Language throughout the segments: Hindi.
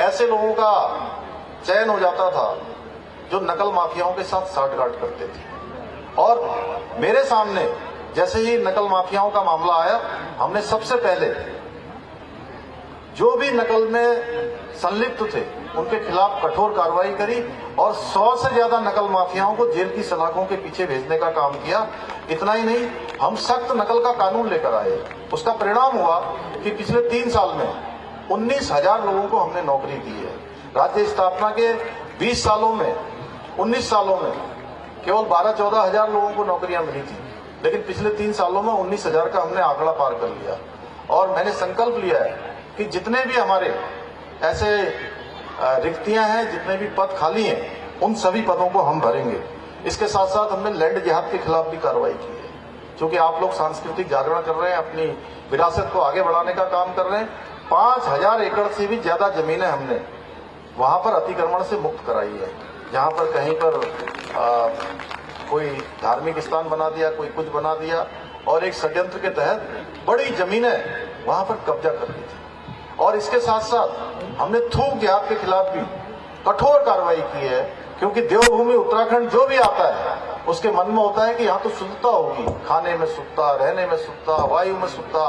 ऐसे लोगों का चयन हो जाता था जो नकल माफियाओं के साथ साठगांठ करते थे। और मेरे सामने जैसे ही नकल माफियाओं का मामला आया, हमने सबसे पहले जो भी नकल में संलिप्त थे उनके खिलाफ कठोर कार्रवाई करी और 100 से ज्यादा नकल माफियाओं को जेल की सलाखों के पीछे भेजने का काम किया। इतना ही नहीं, हम सख्त नकल का कानून लेकर आए। उसका परिणाम हुआ कि पिछले 3 साल में 19,000 लोगों को हमने नौकरी दी है। राज्य स्थापना के 20 सालों में 19 सालों में केवल 12-14 हजार लोगों को नौकरियां मिली थी, लेकिन पिछले 3 सालों में 19,000 का हमने आंकड़ा पार कर लिया। और मैंने संकल्प लिया है कि जितने भी हमारे ऐसे रिक्तियां हैं, जितने भी पद खाली हैं, उन सभी पदों को हम भरेंगे। इसके साथ साथ हमने लैंड जिहाद के खिलाफ भी कार्रवाई की है, क्योंकि आप लोग सांस्कृतिक जागरण कर रहे हैं, अपनी विरासत को आगे बढ़ाने का काम कर रहे हैं। 5,000 एकड़ से भी ज्यादा जमीनें हमने वहां पर अतिक्रमण से मुक्त कराई है। जहां पर कहीं पर कोई धार्मिक स्थान बना दिया, कोई कुछ बना दिया, और एक षड्यंत्र के तहत बड़ी जमीनें वहां पर कब्जा कर ली थी। और इसके साथ साथ हमने थूक जिहाद के खिलाफ भी कठोर कार्रवाई की है, क्योंकि देवभूमि उत्तराखंड जो भी आता है उसके मन में होता है कि यहाँ तो शुद्धता होगी, खाने में शुद्धता, रहने में शुद्धता, वायु में शुद्धता,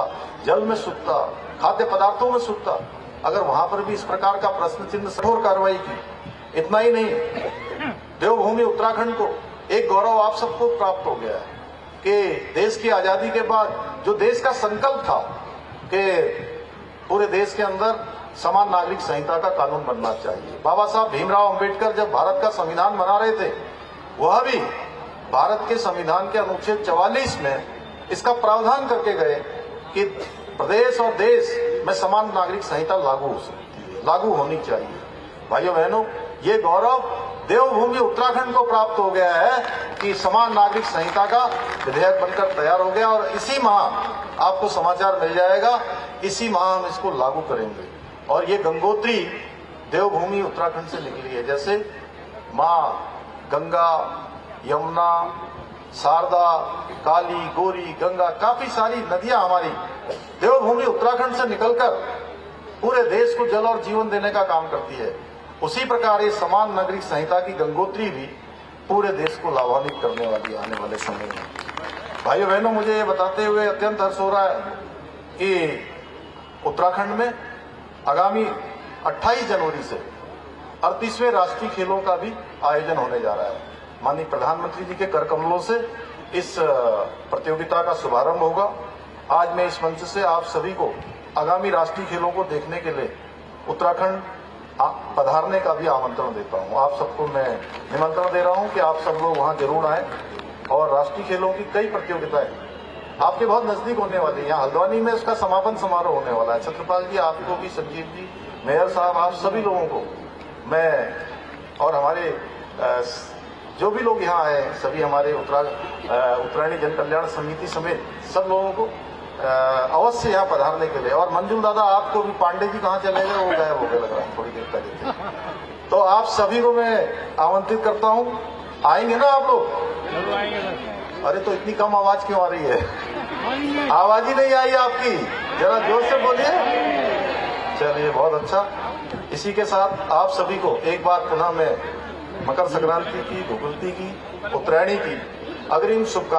जल में शुद्धता, खाद्य पदार्थों में शुद्धता। अगर वहां पर भी इस प्रकार का प्रश्न चिन्ह, कठोर कार्रवाई की। इतना ही नहीं, देवभूमि उत्तराखंड को एक गौरव आप सबको प्राप्त हो गया है कि देश की आजादी के बाद जो देश का संकल्प था कि पूरे देश के अंदर समान नागरिक संहिता का कानून बनना चाहिए। बाबा साहब भीमराव अंबेडकर जब भारत का संविधान बना रहे थे, वह भी भारत के संविधान के अनुच्छेद 44 में इसका प्रावधान करके गए कि प्रदेश और देश में समान नागरिक संहिता लागू हो सकती है, लागू होनी चाहिए। भाइयों बहनों, ये गौरव देवभूमि उत्तराखंड को प्राप्त हो गया है कि समान नागरिक संहिता का विधेयक बनकर तैयार हो गया, और इसी माह आपको समाचार मिल जाएगा, इसी माह हम इसको लागू करेंगे। और ये गंगोत्री देवभूमि उत्तराखंड से निकली है। जैसे माँ गंगा, यमुना, शारदा, काली, गौरी, गंगा, काफी सारी नदियां हमारी देवभूमि उत्तराखंड से निकलकर पूरे देश को जल और जीवन देने का काम करती है। उसी प्रकार ये समान नागरिक संहिता की गंगोत्री भी पूरे देश को लाभान्वित करने वाली है आने वाले समय में। भाइयों बहनों, मुझे ये बताते हुए अत्यंत हर्ष हो रहा है कि उत्तराखंड में आगामी 28 जनवरी से 38वें राष्ट्रीय खेलों का भी आयोजन होने जा रहा है। माननीय प्रधानमंत्री जी के कर कमलों से इस प्रतियोगिता का शुभारंभ होगा। आज मैं इस मंच से आप सभी को आगामी राष्ट्रीय खेलों को देखने के लिए उत्तराखंड पधारने का भी आमंत्रण देता हूं। आप सबको मैं निमंत्रण दे रहा हूं कि आप सब लोग वहां जरूर आए। और राष्ट्रीय खेलों की कई प्रतियोगिताएं आपके बहुत नजदीक होने वाली है। यहाँ हल्द्वानी में उसका समापन समारोह होने वाला है। छत्रपाल जी, आपको भी, संजीव जी, मेयर साहब, आप सभी लोगों को मैं, और हमारे जो भी लोग यहाँ आए, सभी हमारे उत्तरायणी जन कल्याण समिति समेत सब लोगों को अवश्य यहाँ पधारने के लिए। और मंजुल दादा, आपको भी, पांडे जी कहाँ चले गए, वो गायब हो गए लग रहा है थोड़ी देर पहले। तो आप सभी को मैं आमंत्रित करता हूँ। आएंगे ना आप लोग? अरे तो इतनी कम आवाज क्यों आ रही है? आवाज ही नहीं आई आपकी, जरा जोर से बोलिए। चलिए, बहुत अच्छा। इसी के साथ आप सभी को एक बार पुनः मैं मकर संक्रांति की, भुगुलती की, उत्तरायणी की अग्रिम शुभकामनाएं